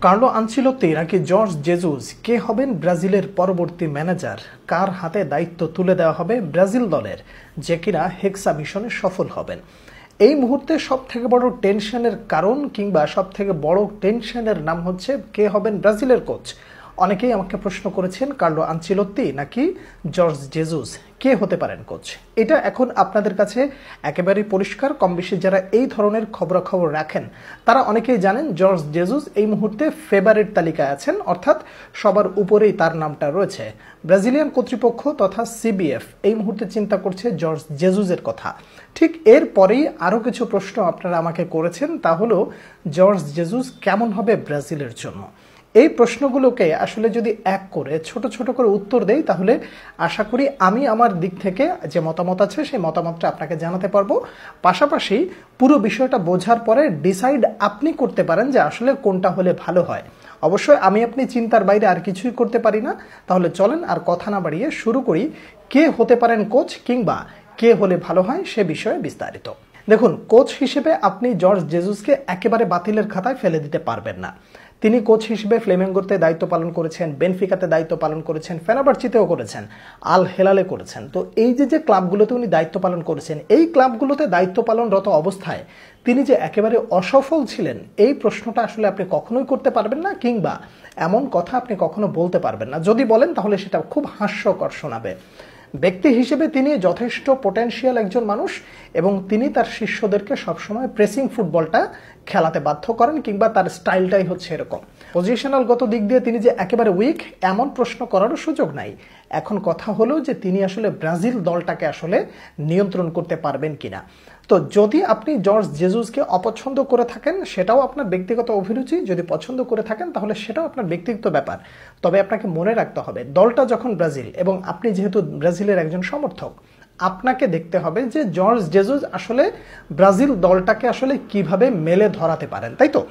Carlo Ancelotti নাকি George জেজুস কে হবেন ব্রাজিলের পরবর্তী ম্যানেজার? কার হাতে দায়িত্ব তুলে দেওয়া হবে ব্রাজিল দলের, যে কিনা হেক্সা মিশনে সফল হবেন? এই মুহূর্তে সবথেকে বড় টেনশনের কারণ কিংবা সবথেকে বড় টেনশনের নাম হচ্ছে কে হবেন ব্রাজিলের কোচ। অনেকেই আমাকে প্রশ্ন করেছেন কার্লো আনচেলত্তি নাকি জর্জ জেজুস কে হতে পারেন কোচ। এটা এখন আপনাদের কাছে একেবারেই পরিষ্কার। কম বেশি যারা এই ধরনের খবরাখবর রাখেন তারা অনেকেই জানেন জর্জ জেজুস এই মুহূর্তে ফেভারিট তালিকায় আছেন, অর্থাৎ সবার উপরেই তার নামটা রয়েছে। ব্রাজিলিয়ান কর্তৃপক্ষ তথা সিবিএফ এই মুহূর্তে চিন্তা করছে জর্জ জেজুসের কথা। ঠিক এরপরেই আরও কিছু প্রশ্ন আপনারা আমাকে করেছেন, তা হলো জর্জ জেজুস কেমন হবে ব্রাজিলের জন্য। এই প্রশ্নগুলোকে আসলে যদি এক করে ছোট ছোট করে উত্তর দেই তাহলে আশা করি আমি আমার দিক থেকে যে মতামত আছে সেই মতামতটা আপনাকে জানাতে পারবো। পাশাপাশি পুরো বিষয়টা বোঝার পরে ডিসাইড আপনি করতে পারেন যে আসলে কোনটা হলে ভালো হয়। অবশ্যই আমি আপনি চিন্তার বাইরে আর কিছুই করতে পারি না। তাহলে চলেন আর কথা না বাড়িয়ে শুরু করি কে হতে পারেন কোচ কিংবা কে হলে ভালো হয় সে বিষয়ে বিস্তারিত। দেখুন, কোচ হিসেবে আপনি জর্জ জেজুসকে একেবারে বাতিলের খাতায় ফেলে দিতে পারবেন না। তিনি কোচ হিসেবে ফ্লেমেঙ্গোতে দায়িত্ব পালন করেছেন, বেনফিকাতে দায়িত্ব পালন করেছেন, ফেনারবাচেতেও করেছেন, আল হেলালে করেছেন। তো এই যে ক্লাবগুলোতে উনি দায়িত্ব পালন করেছেন, এই ক্লাবগুলোতে দায়িত্ব পালনরত অবস্থায় তিনি যে একেবারে অসফল ছিলেন এই প্রশ্নটা আসলে আপনি কখনোই করতে পারবেন না, কিংবা এমন কথা আপনি কখনো বলতে পারবেন না। যদি বলেন তাহলে সেটা খুব হাস্যকর শোনাবে। ব্যক্তি হিসেবে তিনি যথেষ্ট পোটেনশিয়াল একজন মানুষ এবং তিনি তার শিষ্যদেরকে সবসময় প্রেসিং ফুটবলটা খেলাতে বাধ্য করেন, কিংবা তার স্টাইলটাই হচ্ছে এরকম। পজিশনালগত দিক দিয়ে তিনি যে একেবারে উইক এমন প্রশ্ন করারও সুযোগ নাই। এখন কথা হলো যে তিনি আসলে ব্রাজিল দলটাকে আসলে নিয়ন্ত্রণ করতে পারবেন কিনা। তো যদি আপনি জর্জ জেজুসকে অপছন্দ করে থাকেন সেটাও আপনার ব্যক্তিগত অভিরুচি, যদি পছন্দ করে থাকেন তাহলে সেটাও আপনার ব্যক্তিগত ব্যাপার। তবে আপনাকে মনে রাখতে হবে দলটা যখন ব্রাজিল এবং আপনি যেহেতু ব্রাজিলের একজন সমর্থক, আপনাকে দেখতে হবে যে জর্জ জেজুস আসলে ব্রাজিল দলটাকে আসলে কিভাবে মেলে ধরাতে পারেন, তাই তো?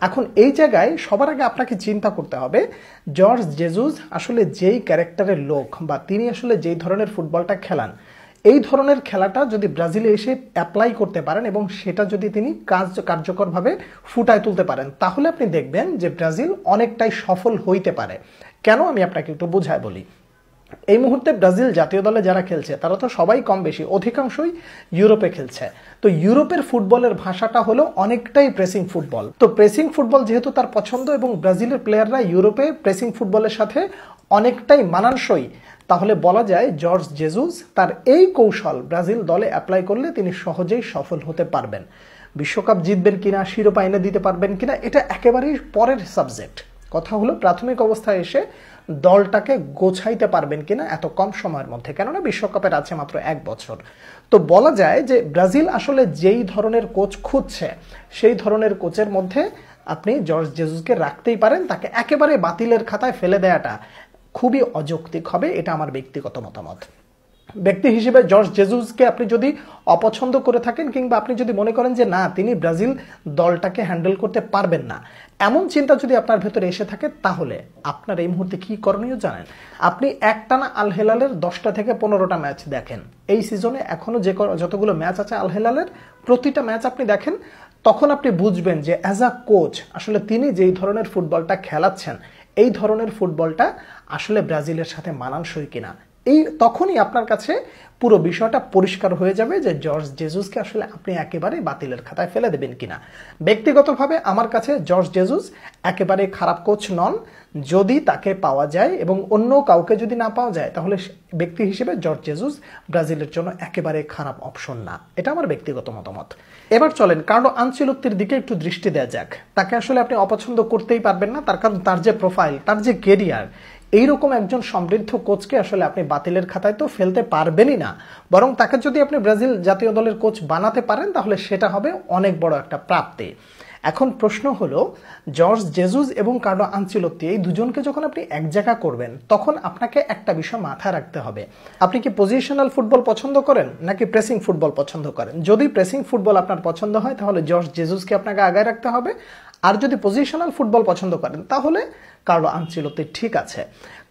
এখন এই জায়গায় সবার আগে আপনাকে চিন্তা করতে হবে জর্জ জেজুস আসলে যেই ক্যারেক্টারের লোক বা তিনি আসলে যেই ধরনের ফুটবলটা খেলান, এই ধরনের খেলাটা যদি ব্রাজিলে এসে অ্যাপ্লাই করতে পারেন এবং সেটা যদি তিনি কার্যকরভাবে ফুটায় তুলতে পারেন, তাহলে আপনি দেখবেন যে ব্রাজিল অনেকটাই সফল হইতে পারে। কেন আমি আপনাকে একটু বুঝায় বলি। এই মুহূর্তে ব্রাজিল জাতীয় দলে যারা খেলছে তারা তো সবাই কম বেশি অধিকাংশই ইউরোপে খেলছে। তো ইউরোপের ফুটবলের ভাষাটা হলো অনেকটাই প্রেসিং ফুটবল। তো প্রেসিং ফুটবল যেহেতু তার পছন্দ এবং ব্রাজিলের প্লেয়াররা ইউরোপে প্রেসিং ফুটবলের সাথে অনেকটাই মানানসই, তাহলে বলা যায় জর্জ জেজুস তার এই কৌশল ব্রাজিল দলে অ্যাপ্লাই করলে তিনি সহজেই সফল হতে পারবেন। বিশ্বকাপ জিতবেন কিনা, শিরোপা এনে দিতে পারবেন কিনা, এটা একেবারেই পরের সাবজেক্ট। কথা হলো প্রাথমিক অবস্থায় এসে দলটাকে গোছাইতে পারবেন কিনা এত কম সময়ের মধ্যে, কেননা বিশ্বকাপের আছে মাত্র 1 বছর। তো বলা যায় যে ব্রাজিল আসলে যেই ধরনের কোচ খুঁজছে সেই ধরনের কোচের মধ্যে আপনি জর্জ জেজুসকে রাখতেই পারেন। তাকে একেবারে বাতিলের খাতায় ফেলে দেওয়াটা খুবই অযৌক্তিক হবে, এটা আমার ব্যক্তিগত মতামত। ব্যক্তি হিসেবে জর্জ জেজুসকে আপনি যদি অপছন্দ করে থাকেন কিংবা আপনি যদি মনে করেন যে না তিনি ব্রাজিল দলটাকে হ্যান্ডেল করতে পারবেন না, এমন চিন্তা যদি আপনার ভেতরে এসে থাকে, তাহলে আপনার এই মুহূর্তে কি করণীয় জানেন? আপনি একটানা আল হেলালের 10টা থেকে 15টা ম্যাচ দেখেন। এই সিজনে এখনো যতগুলো ম্যাচ আছে আল হেলালের প্রতিটা ম্যাচ আপনি দেখেন, তখন আপনি বুঝবেন যে অ্যাজ আ কোচ আসলে তিনি যেই ধরনের ফুটবলটা খেলাচ্ছেন এই ধরনের ফুটবলটা আসলে ব্রাজিলের সাথে মানানসই কিনা। তখনই আপনার কাছে পুরো বিষয়টা পরিষ্কার হয়ে যাবে যে জর্জ জেজুসকে আসলে আপনি একেবারে বাতিলের খাতায় ফেলে দেবেন কিনা। ব্যক্তিগতভাবে আমার কাছে জর্জ জেজুস একেবারে খারাপ কোচ নন। যদি তাকে পাওয়া যায় এবং অন্য কাউকে যদি না পাওয়া যায় তাহলে ব্যক্তি হিসেবে জর্জ জেজুস ব্রাজিলের জন্য একেবারে খারাপ অপশন না, এটা আমার ব্যক্তিগত মতামত। এবার চলেন কার্লো আনচেলত্তির দিকে একটু দৃষ্টি দেওয়া যাক। তাকে আসলে আপনি অপছন্দ করতেই পারবেন না, তার কারণ তার যে প্রোফাইল, তার যে কেরিয়ার, এইরকম একজন সমৃদ্ধ কোচকে আসলে আপনি বাতিলের খাতায় তো ফেলতে পারবেনই না। বরং তাকে যদি আপনি ব্রাজিল জাতীয় দলের কোচ বানাতে পারেন তাহলে সেটা হবে অনেক বড় একটা প্রাপ্তি। এখন প্রশ্ন হলো জর্জ জেজুস এবং কার্লো আনচেলত্তি এই দুজনকে যখন আপনি এক জায়গা করবেন তখন আপনাকে একটা বিষয় মাথায় রাখতে হবে, আপনি কি পজিশনাল ফুটবল পছন্দ করেন নাকি প্রেসিং ফুটবল পছন্দ করেন। যদি প্রেসিং ফুটবল আপনার পছন্দ হয় তাহলে জর্জ জেজুসকে আপনাকে আগায় রাখতে হবে, আর যদি পজিশনাল ফুটবল পছন্দ করেন তাহলে কার্লো আনচেলত্তি ঠিক আছে।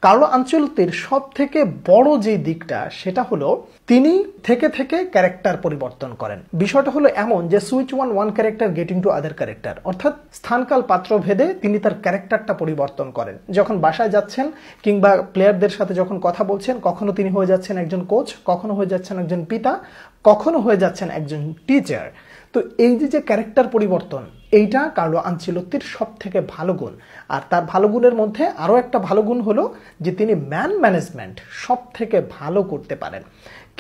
কার্লো আনচেলত্তির সব থেকে বড় যে দিকটা সেটা হলো তিনি থেকে থেকে ক্যারেক্টার পরিবর্তন করেন। বিষয়টা হলো এমন যে switch one character getting to other character, অর্থাৎ স্থানকাল পাত্র ভেদে তিনি তার ক্যারেক্টারটা পরিবর্তন করেন। যখন বাসায় যাচ্ছেন কিংবা প্লেয়ারদের সাথে যখন কথা বলছেন, কখনো তিনি হয়ে যাচ্ছেন একজন কোচ, কখনো হয়ে যাচ্ছেন একজন পিতা, কখনো হয়ে যাচ্ছেন একজন টিচার। তো এই যে ক্যারেক্টার পরিবর্তন, এইটা কার্লো আনচেলত্তির সব থেকে ভালো গুণ। আর তার ভালো গুণের মধ্যে আরও একটা ভালো গুণ হলো যে তিনি ম্যান ম্যানেজমেন্ট সব থেকে ভালো করতে পারেন।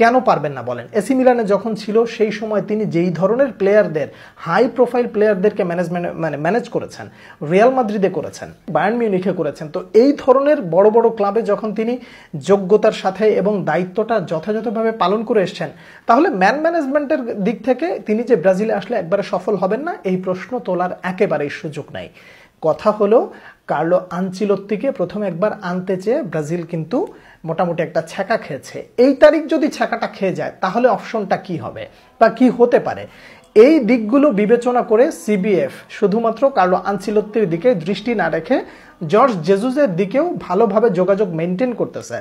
কেন পারবেন না বলেন? এসি মিলানে যখন ছিল সেই সময় তিনি যেই ধরনের প্লেয়ারদের, হাই প্রোফাইল প্লেয়ারদেরকে ম্যানেজ করেছেন, রিয়াল মাদ্রিদে করেছেন, বায়ার্ন মিউনিখে করেছেন। তো এই ধরনের বড় বড় ক্লাবে যখন তিনি যোগ্যতার সাথে এবং দায়িত্বটা যথাযথভাবে পালন করে এসছেন, তাহলে ম্যান ম্যানেজমেন্টের দিক থেকে তিনি যে ব্রাজিলে আসলে একবারে সফল হবেন না এই প্রশ্ন তোলার একেবারেই সুযোগ নাই। কথা হলো কার্লো আনচেলত্তিকে প্রথমে একবার আনতে চেয়ে ব্রাজিল কিন্তু মোটামুটি একটা ছ্যাঁকা খেয়েছে। এই তারিখ যদি ছ্যাঁকাটা খেয়ে যায় তাহলে অপশনটা কি হবে বা কি হতে পারে, এই দিকগুলো বিবেচনা করে সিবিএফ শুধুমাত্র কার্লো আনচেলত্তির দিকে দৃষ্টি না রেখে জর্জ জেজুসের দিকেও ভালোভাবে যোগাযোগ মেনটেন করতেছে।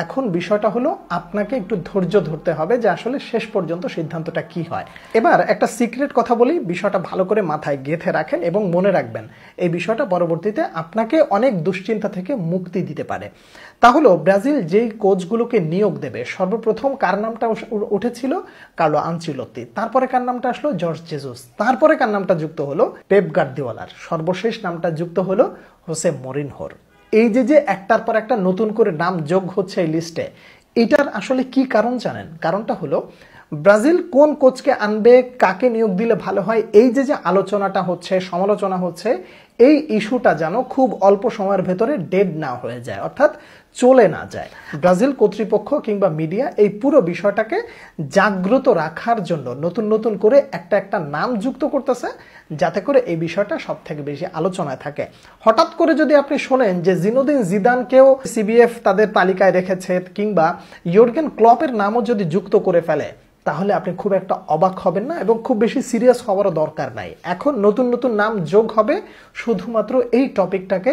এখন বিষয়টা হলো আপনাকে একটু ধৈর্য ধরতে হবে যে আসলে শেষ পর্যন্ত সিদ্ধান্তটা কি হয়। এবার একটা সিক্রেট কথা বলি, বিষয়টা ভালো করে মাথায় গেঁথে রাখেন এবং মনে রাখবেন, এই বিষয়টা পরবর্তীতে আপনাকে অনেক দুশ্চিন্তা থেকে মুক্তি দিতে পারে। তাহলে ব্রাজিল যেই কোচগুলোকে নিয়োগ দেবে, সর্বপ্রথম কার নামটা উঠেছিল? Carlo Ancelotti. তারপরে কার নামটা আসলো? George Jesus. তারপরে কার নামটা যুক্ত হলো? পেপ গার্দিওলার। সর্বশেষ নামটা যুক্ত হলো হোসে মরিনহোর। এই যে একটার পর একটা নতুন করে নাম যোগ হচ্ছে এই লিস্টে, এটার আসলে কি কারণ জানেন? কারণটা হলো ব্রাজিল কোন কোচকে আনবে, কাকে নিয়োগ দিলে ভালো হয়, এই যে আলোচনাটা হচ্ছে, সমালোচনা হচ্ছে, এই ইস্যুটা যেন খুব অল্প সময়ের ভেতরে ডেড না হয়ে যায়, অর্থাৎ চলে না যায়। ব্রাজিল কর্তৃপক্ষ কিংবা মিডিয়া এই পুরো বিষয়টাকে জাগ্রত রাখার জন্য নতুন নতুন করে একটা নাম যুক্ত করতেছে, যাতে করে এই বিষয়টা সব থেকে বেশি আলোচনায় থাকে। হঠাৎ করে যদি আপনি শোনেন যে জিনেদিন জিদানকেও সিবিএফ তাদের তালিকায় রেখেছে কিংবা ইয়র্গেন ক্লপের নামও যদি যুক্ত করে ফেলে, তাহলে আপনি খুব একটা অবাক হবেন না এবং খুব বেশি সিরিয়াস হওয়ারও দরকার নাই। এখন নতুন নতুন নাম যোগ হবে শুধুমাত্র এই টপিকটাকে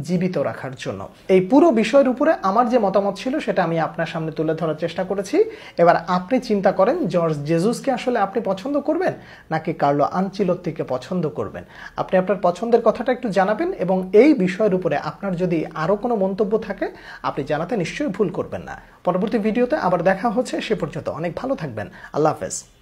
জীবিত রাখার জন্য। এই পুরো বিষয়ের উপরে আমার যে মতামত ছিল সেটা আমি আপনার সামনে তুলে ধরার চেষ্টা করেছি। এবার আপনি চিন্তা করেন জর্জ জেসুসকে আসলে আপনি পছন্দ করবেন নাকি কার্লো আনচেলত্তিকে পছন্দ করবেন। আপনি আপনার পছন্দের কথাটা একটু জানাবেন এবং এই বিষয়ের উপরে আপনার যদি আরও কোনো মন্তব্য থাকে আপনি জানাতে নিশ্চয়ই ভুল করবেন না। পরবর্তী ভিডিওতে আবার দেখা হচ্ছে, সে পর্যন্ত অনেক ভালো থাকবেন। আল্লাহ হাফেজ।